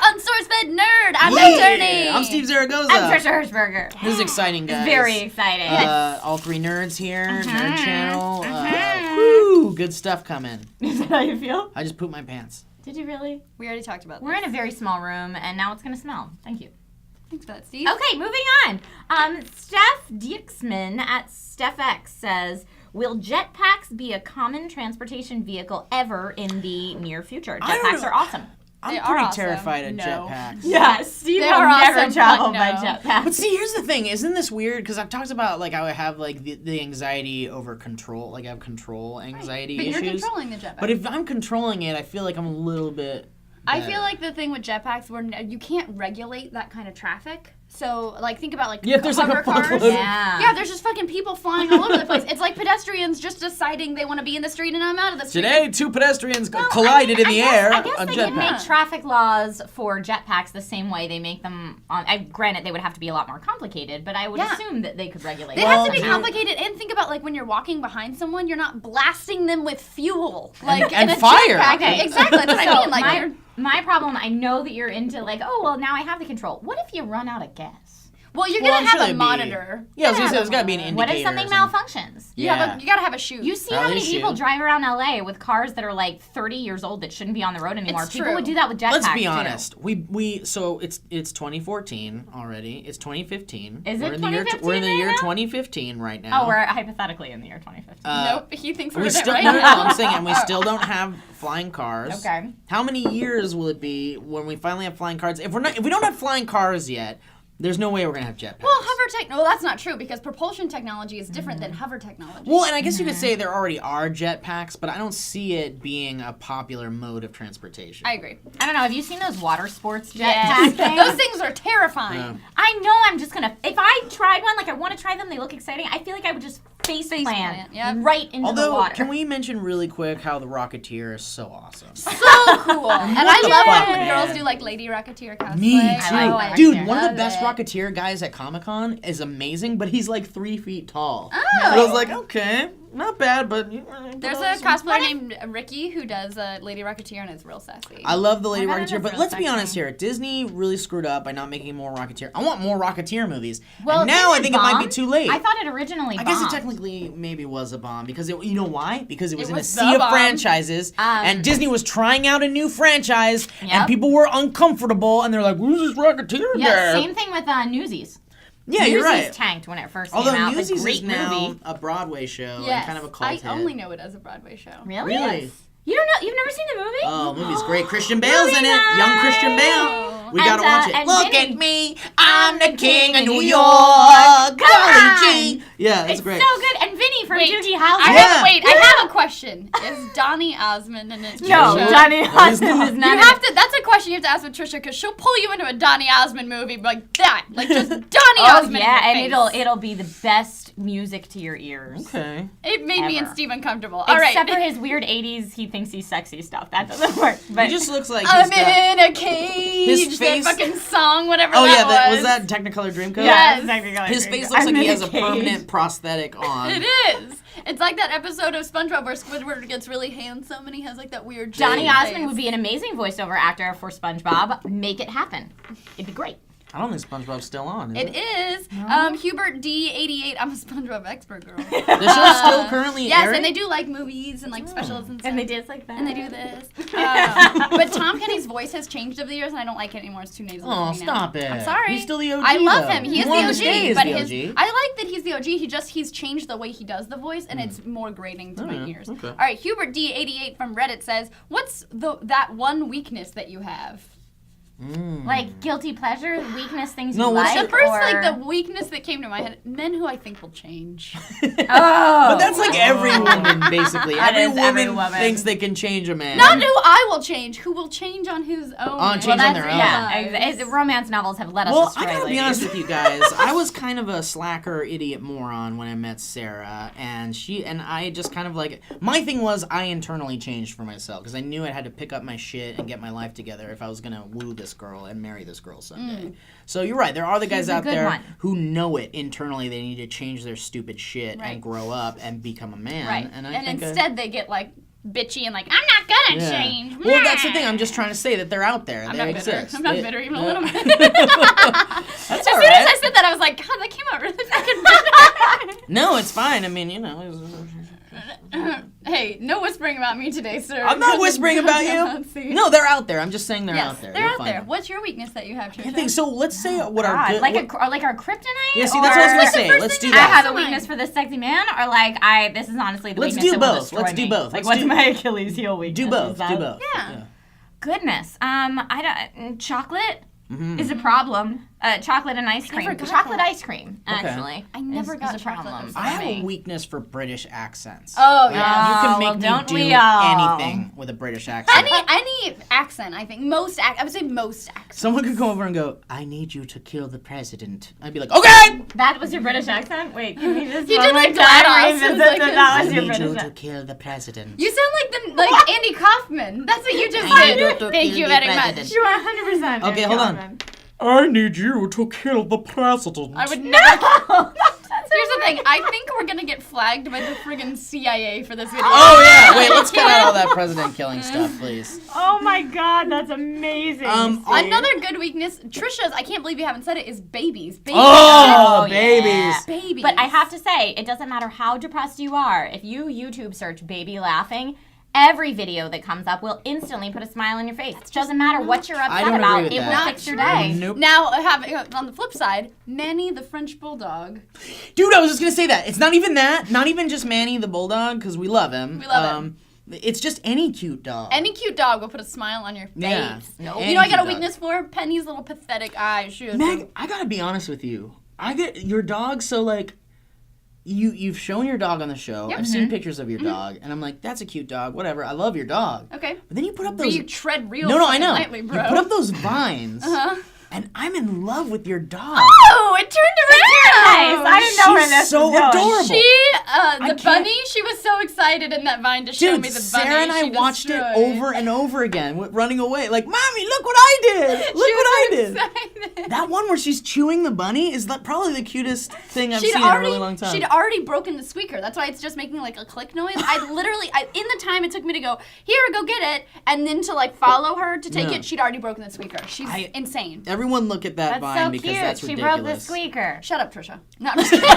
on SourceFedNerd. I'm Donny. I'm Steve Zaragoza. I'm Trisha Hirschberger. This is exciting, guys. Very exciting. All three nerds here, Nerd Channel. Woo, good stuff coming. Is that how you feel? I just pooped my pants. Did you really? We already talked about this. We're in a very small room, and now it's going to smell. Thank you. Thanks for that, Steve. Okay, moving on. Steph Dixman at StephX says, will jetpacks be a common transportation vehicle ever in the near future? Jetpacks are awesome. I'm They are pretty awesome. terrified of No. jetpacks. Yeah, Steve They will are never awesome, travel but by no. jetpack. But see, here's the thing. Isn't this weird? Because I've talked about, like, I would have, like, the anxiety over control. Like, I have control anxiety But issues. you're controlling the jetpack. But if I'm controlling it, I feel like I'm a little bit I better. feel like the thing with jetpacks, where you can't regulate that kind of traffic. So, like, think about, like, Yeah, if there's, like, a hover cars. fuckload of- Yeah, there's just fucking people flying all over the place. It's like pedestrians just deciding they want to be in the street and I'm out of the street. Today, two pedestrians Well, collided in the air. I guess A they could jetpack. make traffic laws for jetpacks the same way they make them on. Granted, they would have to be a lot more complicated, but I would assume that they could regulate. They it have to be somehow. complicated, and think about, like, when you're walking behind someone, you're not blasting them with fuel. Like, And in a fire. jetpack. Okay. Exactly, that's what I mean. Like, my problem, I know that you're into, like, oh, well, now I have the control. What if you run out of gas? well, you're Well, gonna I'm have sure a there'd be- monitor. Yeah, I was You gonna say gotta there's got to be an have a indicator. What if something or something. malfunctions? Yeah. You gotta have a chute. You see Oh, how they many people shoot. drive around LA with cars that are like 30 years old that shouldn't be on the road anymore. It's People true. would do that with jetpacks. Let's be too. honest. So it's 2014 already. It's 2015. Is it we're in the year 2015 We're in the right year now? 2015 right now. Oh, we're hypothetically in the year 2015. Nope, he thinks we're we in it still right no, now. I'm saying, and we still don't have flying cars. Okay. How many years will it be when we finally have flying cars? If we don't have flying cars yet, there's no way we're gonna have jetpacks. Well, well, that's not true, because propulsion technology is different than hover technology. Well, and I guess you could say there already are jetpacks, but I don't see it being a popular mode of transportation. I agree. I don't know. Have you seen those water sports jetpack Yes. things? Those things are terrifying. Yeah. I know I'm just going to... If I tried one, like I want to try them, they look exciting, I feel like I would just face plant yep. right into the Although, water. can we mention really quick how the Rocketeer is so awesome? So cool. And I the love fuck, it when man? girls do, like, Lady Rocketeer cosplay. Me too. I like that Dude, Rocketeer. one of the Love best it. Rocketeer guys at Comic-Con is amazing, but he's like 3 feet tall. Oh. And I was like, okay, not bad, but... There's a cosplayer named Ricky who does Lady Rocketeer, and it's real sassy. I love the Lady I bet it Rocketeer, is but real let's be sexy. honest here. Disney really screwed up by not making more Rocketeer. I want more Rocketeer movies. Well, and now I didn't think it might be bomb? too late. I thought it originally I guess it bombed. technically maybe was a bomb because you know why? Because it was in a was the sea of bomb. franchises, and Disney was trying out a new franchise, and Yep. people were uncomfortable, and they're like, "Who's this Rocketeer Yeah, guy?" same thing with Newsies. Yeah, you're Newsies right. tanked when it first Although came out. Newsies It's a great is now movie. a Broadway show yes. and kind of a cult I hit. only know it as a Broadway show. Really? Really? You don't know? You've never seen the movie? Oh, movie's great. Christian Bale's in it. Movie Young Christian Bale. night! We And, gotta watch it. and Look Vinny. at me, I'm the king of New New York. Come Golly gee. Yeah, that's It's great. so good. And Vinny from Wait, Doogie House. I have a question. Is Donny Osmond in it? No, Trisha? Johnny That is Osmond not. is You not. have to. That's a question you have to ask with Trisha, because she'll pull you into a Donny Osmond movie like that, like just Donny Oh Osmond. yeah, in and your face. it'll be the best music to your ears. Okay. It made me and ever. Steve uncomfortable. All right. Except for his weird 80s, he thinks he's sexy stuff. That doesn't work. But He just looks like he's I'm got... in a cage. His face- That fucking song, whatever Oh that yeah, was. was that Technicolor Dreamcoat? Yes. His face looks like he has a permanent prosthetic on. It is. It's like that episode of SpongeBob where Squidward gets really handsome and he has like that weird Johnny face. Osmond would be an amazing voiceover actor for SpongeBob. Make it happen. It'd be great. I don't think SpongeBob's still on. Is It is. Hubert D88. I'm a SpongeBob expert girl. The show's still currently Yes, airing? and they do like movies and like specials and stuff. And they did like that. And they do this. But Tom Kenny's voice has changed over the years, and I don't like it anymore. It's too nasal. Oh, for me now. stop it. I'm sorry. He's still the OG, I love though. him. He You is want the him OG. to stay as but the OG. I like that he's the OG. He's changed the way he does the voice, and it's more grating to my ears. okay. All right, Hubert D88 from Reddit says, "What's that one weakness that you have?" Like guilty pleasure, weakness, things No, you what's like. The first, or... like, the weakness that came to my head, men who I think will change. Oh. But that's like every woman, basically. That Every is every woman woman. thinks they can change a man. Not who I will change, who will change on his own. Change on their own. Yeah, romance novels have led us Well, astray. I gotta be ladies. honest with you guys. I was kind of a slacker, idiot, moron when I met Sarah, and I just kind of like. My thing was I internally changed for myself because I knew I had to pick up my shit and get my life together if I was gonna woo this girl and marry this girl someday. So you're right. There are the guys He's a out good there one. who know it internally. They need to change their stupid shit Right. and grow up and become a man. Right. And I And think instead they get like bitchy and like, I'm not gonna Yeah. change. Well, that's the thing. I'm just trying to say that they're out there. I'm they not bitter. exist. I'm not They- bitter even a they- little bit. That's As all soon as I right. said that, I was like, God, that came out really fucking bitter. No, it's fine. I mean, Hey, no whispering about me today, sir. I'm not whispering about Let's see. you. No, they're out there. I'm just saying they're Yes, out there. they're You'll out find there. them. What's your weakness that you have, Trisha? I think so. Let's say what our God, good. like what- our kryptonite. Yeah, see, that's what I was Or- gonna say. first Let's do thing I that. have a Fine. weakness for this sexy man, or this is honestly the Let's weakness do that will both. destroy Let's do me. both. Like, Let's what's do- my Achilles heel weakness? Do both. Is that- Do both. Yeah. Goodness. I don't. Chocolate Mhm. is a problem. Chocolate and ice cream. never got Chocolate that. ice cream, actually. I never is got a chocolate problem. ice for I have me. a weakness for British accents. Oh, yeah. You can make well, me don't do we all? anything with a British accent. Any accent, I think. I would say most accents. Someone could come over and go, "I need you to kill the president." I'd be like, "Okay." That was your British accent? Wait, can we just You one did, more like, time GLaDOS. revisit It was like that I was your need British you to accent? kill the president. You sound like Andy Kaufman. That's what you just I need you did. to Thank kill you the very president. much. You are 100%. Okay, Eric hold on. Kaufman. I need you to kill the president. I would never. Here's the thing. I think we're gonna get flagged by the friggin' CIA for this video. Oh yeah. Wait, let's cut out all that president killing stuff, please. Oh my god, that's amazing. Another good weakness, Trisha's. I can't believe you haven't said it. Is babies. Babies. Oh, Oh, babies. yeah. Babies. But I have to say, it doesn't matter how depressed you are. If you YouTube search baby laughing, every video that comes up will instantly put a smile on your face. It doesn't matter what you're I upset don't about. agree with It that. will fix your day. Nope. Now, on the flip side, Manny the French Bulldog. Dude, I was just gonna say that. It's not even that. Not even just Manny the bulldog, because we love him. We love him. It's just any cute dog. Any cute dog will put a smile on your face. Yeah. No. Any You know I got a cute dog. weakness for? Penny's little pathetic eyes. She was Meg, I gotta be honest with you. I get your dog, so like, you've shown your dog on the show. Yep. I've seen pictures of your dog, and I'm like, that's a cute dog. Whatever. I love your dog. okay. But then you put up those. You tread real No, I fucking know. lightly, bro. You put up those vines, Uh-huh. and I'm in love with your dog. Oh, it turned around. Nice. I didn't know where She's this so was going. adorable. The can't- bunny, she was so excited in that vine to show Dude, me the bunny. Sarah and I she watched it destroyed. over and over again, running away. Like, Mommy, look what I did! Look what I She was did! so excited. That one where she's chewing the bunny is probably the cutest thing I've She'd seen already, in a really long time. She'd already broken the squeaker. That's why it's just making like a click noise. In the time it took me to go, here, go get it, and then to like follow her to take No. it, she'd already broken the squeaker. She's insane. Everyone look at that That's vine so because cute. that's She ridiculous. broke the squeaker. Shut up, Trisha. No, I'm just kidding.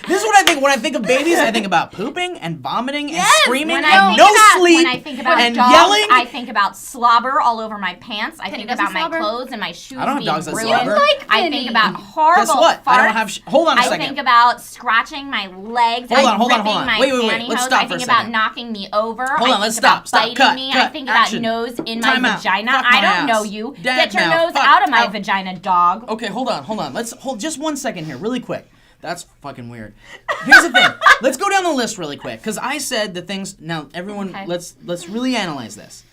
This is what I think. When I think of babies, I think about pooping and vomiting and screaming When and I think no about, sleep when I think about and dogs, yelling. I think about slobber all over my pants. I think doesn't about slobber. my clothes and my shoes I don't have being dogs that ruined. slobber. Like I Penny. think about horrible Guess what? farts. I don't have. Hold on a I second. think about scratching my legs. Hold on, I'm hold on, ripping hold on. my Wait. pantyhose. Let's stop I for a think about second. knocking me over. Hold I on, let's think about stop, biting cut, me. cut, I think action. about nose in Time my out. vagina. Fuck I my don't know ass. you. Dad Get your mouth. nose Fuck. out of my Out. vagina, dog. Okay, hold on. Let's hold just 1 second here, really quick. That's fucking weird. Here's the thing. Let's go down the list really quick, because I said the things. Now, everyone, Okay. let's really analyze this.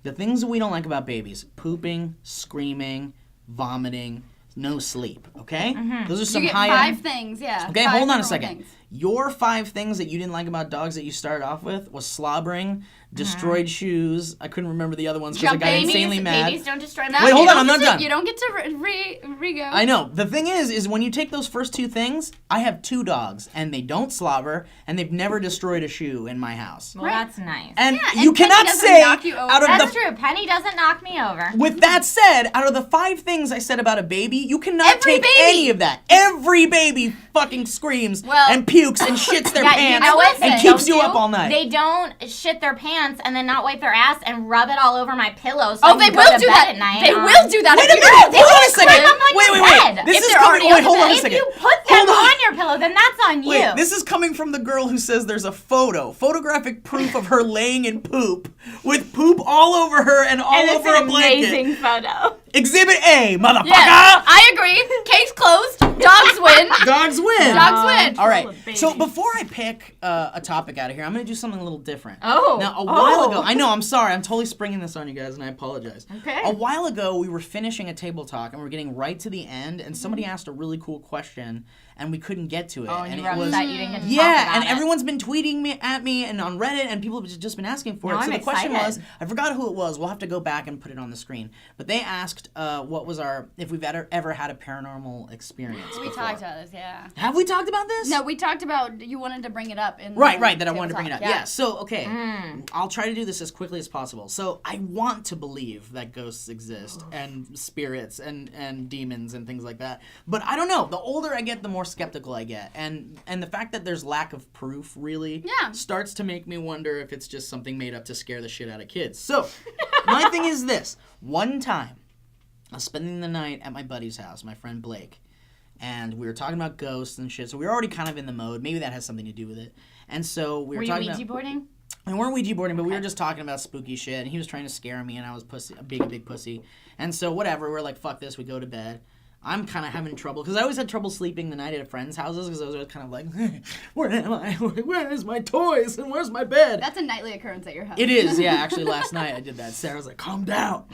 The things that we don't like about babies: pooping, screaming, vomiting, no sleep. Okay, those are some You get high. 5 things, yeah. Okay, 5 hold on a normal second. things. Your 5 things that you didn't like about dogs that you started off with was slobbering, destroyed shoes. I couldn't remember the other ones because I got Babies- insanely mad. Babies don't destroy No, my Wait, hold you on, don't I'm get not to- done. You don't get to re-go. I know. The thing is when you take those first 2 things, I have 2 dogs, and they don't slobber, and they've never destroyed a shoe in my house. Well, that's nice. And Yeah, you and cannot Penny doesn't say knock you over. out of That's the. true. Penny doesn't knock me over. With that said, out of the 5 things I said about a baby, you cannot Every take baby. any of that. Every baby fucking screams Well- and pukes and shits their Yeah, pants you know what? and They keeps don't you do? up all night. They don't shit their pants and then not wipe their ass and rub it all over my pillow. So Oh, I they can go will to do bed that. At night. They will do that. Wait if a you minute! don't. Hold on a put second! them on Wait, your wait, wait! bed. This If is they're coming. already Wait, on hold the on a bed. If second. you put them Hold on. on your pillow, then that's on you. Wait, this is coming from the girl who says there's a photographic proof of her laying in poop, with poop all over her and all and it's over an a blanket. amazing photo. Exhibit A, motherfucker! Yes, I agree. Case closed. Dogs win. Dogs win. Dogs win. All right. Full of So babies. before I pick a topic out of here, I'm going to do something a little different. Oh. Now, a while Oh. ago, I know, I'm sorry. I'm totally springing this on you guys, and I apologize. Okay. A while ago, we were finishing a table talk, and we were getting right to the end, and somebody asked a really cool question, and we couldn't get to it. Oh, and you it were was upset you didn't get to talk yeah, about and it. everyone's been tweeting at me and on Reddit, and people have just been asking for Now it. So I'm the question excited. was, I forgot who it was. We'll have to go back and put it on the screen. But they asked asked if we've ever had a paranormal experience. We before. talked about this, yeah. Have we talked about this? No, we talked about you wanted to bring it up in Right, that I table wanted to bring it talk, up. Yeah. So, okay, I'll try to do this as quickly as possible. So, I want to believe that ghosts exist and spirits and demons and things like that. But I don't know. The older I get, the more skeptical I get. And the fact that there's lack of proof really starts to make me wonder if it's just something made up to scare the shit out of kids. So, my thing is this. One time, I was spending the night at my buddy's house, my friend Blake. And we were talking about ghosts and shit, so we were already kind of in the mode. Maybe that has something to do with it. And so we were talking about... Were you Ouija boarding? We weren't Ouija boarding, but we were just talking about spooky shit. And he was trying to scare me, and I was being a big pussy. And so whatever, we were like, fuck this, we go to bed. I'm kind of having trouble, because I always had trouble sleeping the night at friends' houses, because I was always kind of like, where am I? Where's my toys? And where's my bed? That's a nightly occurrence at your house. It is, yeah. Actually, last night I did that. Sarah was like, calm down.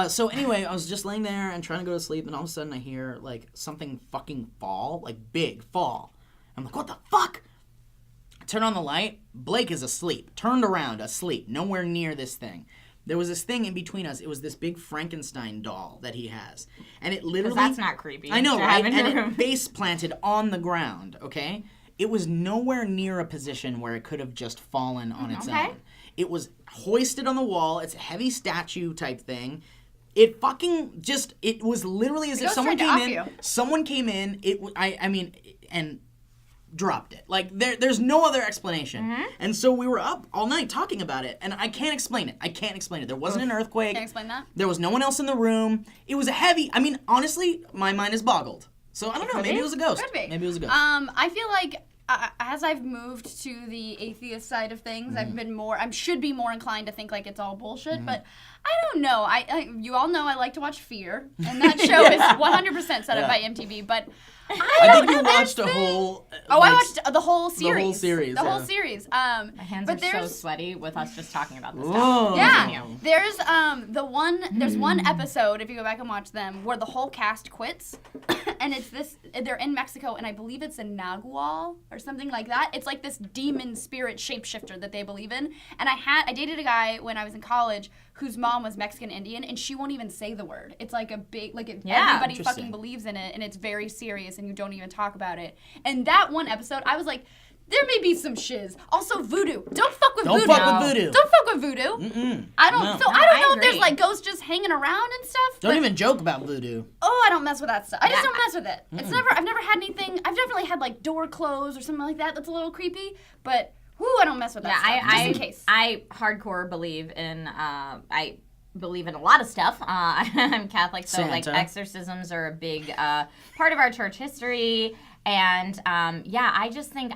So anyway, I was just laying there and trying to go to sleep, and all of a sudden I hear, like, something fucking fall, like, big fall. I'm like, what the fuck? I turn on the light. Blake is asleep. Turned around, asleep. Nowhere near this thing. There was this thing in between us. It was this big Frankenstein doll that he has. And it literally... That's not creepy. I know, right? And it face planted on the ground, okay? It was nowhere near a position where it could have just fallen on its own. It was hoisted on the wall. It's a heavy statue type thing. It fucking just, it was literally as if someone came in, and dropped it. Like, there's no other explanation. And so we were up all night talking about it, and I can't explain it. There wasn't an earthquake. Can't explain that? There was no one else in the room. It was honestly, my mind is boggled. So I don't know, maybe it was a ghost. Could be. Maybe it was a ghost. I feel like as I've moved to the atheist side of things, I should be more inclined to think like it's all bullshit, but I don't know. You all know I like to watch Fear, and that show is 100% set up by MTV, but I think you watched a whole... I watched the whole series. The whole series, The whole series. My hands are so sweady with us just talking about this stuff. Whoa. Yeah. There's there's one episode, if you go back and watch them, where the whole cast quits, and they're in Mexico, and I believe it's a Nagual or something like that. It's like this demon spirit shapeshifter that they believe in. And I dated a guy when I was in college whose mom was Mexican Indian, and she won't even say the word. It's like a big, everybody fucking believes in it, and it's very serious, and you don't even talk about it. And that one episode, I was like, there may be some shiz. Also, voodoo. Don't fuck with voodoo. Don't fuck with voodoo. Don't fuck with voodoo. I don't know if there's like ghosts just hanging around and stuff. Don't even joke about voodoo. Oh, I don't mess with that stuff. I just don't mess with it. I've never had anything. I've definitely had like door closed or something like that. That's a little creepy, but I don't mess with that stuff. Just in case. I hardcore believe in. I believe in a lot of stuff. I'm Catholic, so like exorcisms are a big part of our church history. And I just think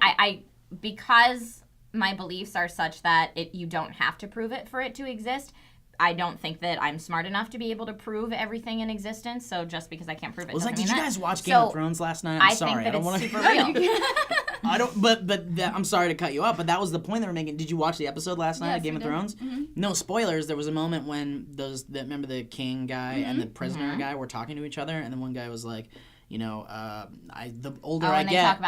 because my beliefs are such that you don't have to prove it for it to exist. I don't think that I'm smart enough to be able to prove everything in existence. So just because I can't prove it, did you guys watch Game of Thrones last night? I'm sorry, I think that it's super real. I don't. But I'm sorry to cut you off. But that was the point they were making. Did you watch the episode last night of Game of Thrones? No spoilers. There was a moment when remember the king guy and the prisoner guy were talking to each other, and then one guy was like, the older I get,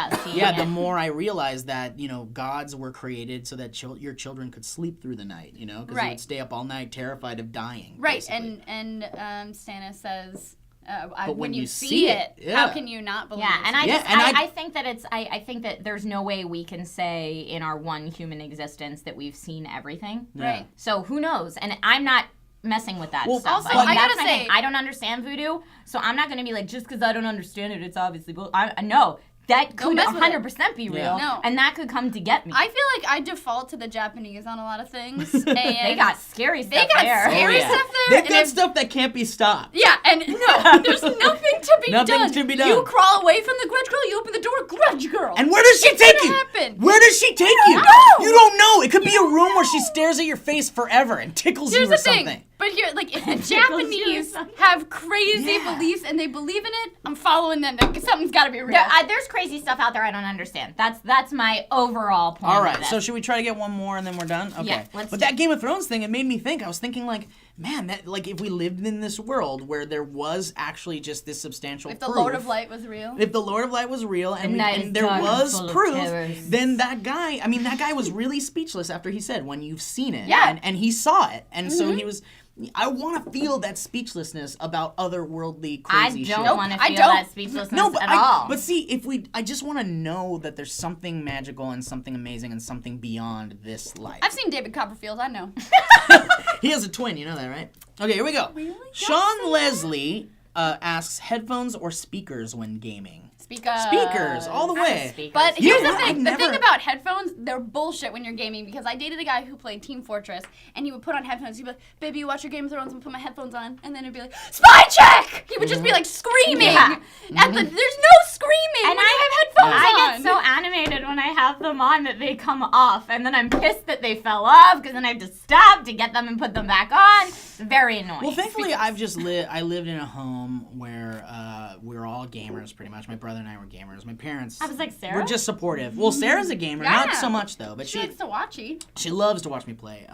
the more I realize that, gods were created so that your children could sleep through the night, because they would stay up all night terrified of dying. Right, basically. and Stannis says, when you see it, how can you not believe it? And I think that I think that there's no way we can say in our one human existence that we've seen everything. Yeah. Right. So who knows? And I'm not messing with that stuff. Also, I gotta say, I don't understand voodoo, so I'm not gonna be like, just because I don't understand it, it's obviously no. That could 100% be real, and that could come to get me. I feel like I default to the Japanese on a lot of things. And they got scary stuff there. They've got stuff that can't be stopped. Yeah, and there's nothing to be done. Nothing to be done. You crawl away from the grudge girl, you open the door, grudge girl. And where does she take you? Happen. Where does she take you? Know. You don't know. It could be a room where she stares at your face forever and tickles you or something. Thing. But here, like, if the Japanese have crazy beliefs and they believe in it, I'm following them. Something's got to be real. There's crazy stuff out there I don't understand. That's my overall point. All right, so should we try to get one more and then we're done? Okay. Yeah, but that Game of Thrones thing, it made me think. I was thinking, like, man, that like if we lived in this world where there was actually just this substantial proof. If the Lord of Light was real. If the Lord of Light was real and there was proof, then that guy was really speechless after he said, when you've seen it. Yeah. And he saw it. And so he was... I want to feel that speechlessness about otherworldly crazy shit. I don't want to feel that speechlessness at all. But see, I just want to know that there's something magical and something amazing and something beyond this life. I've seen David Copperfield, I know. He has a twin, you know that, right? Okay, here we go. Really? Sean Leslie asks, headphones or speakers when gaming? Speakers, all the way. But here's the thing. The thing about headphones, they're bullshit when you're gaming, because I dated a guy who played Team Fortress, and he would put on headphones. He'd be like, baby, you watch your Game of Thrones, and put my headphones on. And then he'd be like, spy check! He would just be like screaming. Yeah. There's no screaming and when you have headphones on. I get so animated when I have them on that they come off, and then I'm pissed that they fell off, because then I have to stop to get them and put them back on. It's very annoying. Well, thankfully, I lived in a home where we were all gamers, pretty much. My brother and I were gamers. My parents I was like, Sarah? were just supportive. Well, Sarah's a gamer, Yeah. not so much though, but She likes to watch you. she loves to watch me play.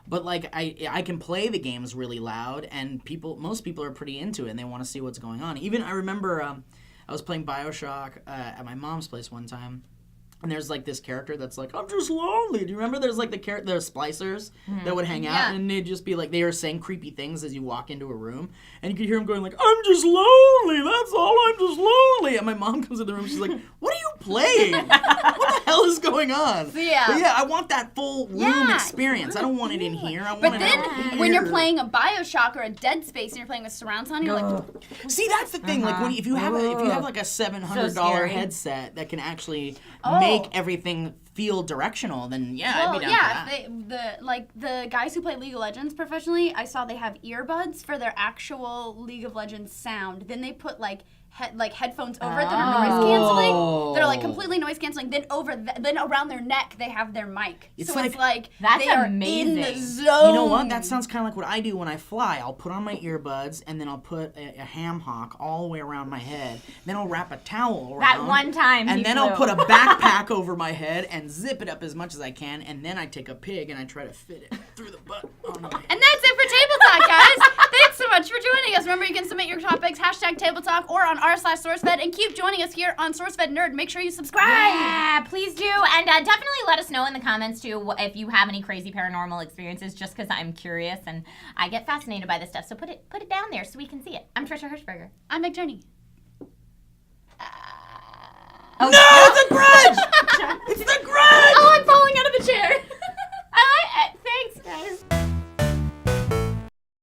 But like I can play the games really loud, and most people are pretty into it, and they want to see what's going on. Even I remember I was playing BioShock at my mom's place one time. And there's like this character that's like, I'm just lonely. Do you remember there's like the splicers that would hang out, and they'd just be like, they were saying creepy things as you walk into a room, and you could hear them going like, I'm just lonely, that's all, I'm just lonely. And my mom comes in the room, she's like, what are you playing? What the hell is going on? But yeah, I want that full room experience. I don't want it in here. I want But it then out here. when you're playing a BioShock or a Dead Space and you're playing with surround sound, you're like, see, that's the thing. Like if you have like a $700 scary. headset that can actually make everything feel directional, then I'd be down for that. The guys who play League of Legends professionally, I saw they have earbuds for their actual League of Legends sound. Then they put headphones over it that are noise canceling. They're like completely noise canceling. Then then around their neck they have their mic. It's so like- it's like That's they are amazing. in the zone. You know what? That sounds kind of like what I do when I fly. I'll put on my earbuds, and then I'll put a ham hock all the way around my head. Then I'll wrap a towel around. That one time And he then flew. I'll put a backpack over my head and zip it up as much as I can. And then I take a pig and I try to fit it through the butt onto my head. And that's it for Table Talk, guys. Thanks so much for joining us. Remember, you can submit your topics, #Table Talk, or on r/SourceFed, and keep joining us here on SourceFedNerd. Make sure you subscribe. Yeah, please do. And definitely let us know in the comments, too, if you have any crazy paranormal experiences, just because I'm curious and I get fascinated by this stuff. So put it down there so we can see it. I'm Trisha Hirschberger. I'm McJourney. No, it's a grudge! It's the grudge! Oh, I'm falling out of the chair.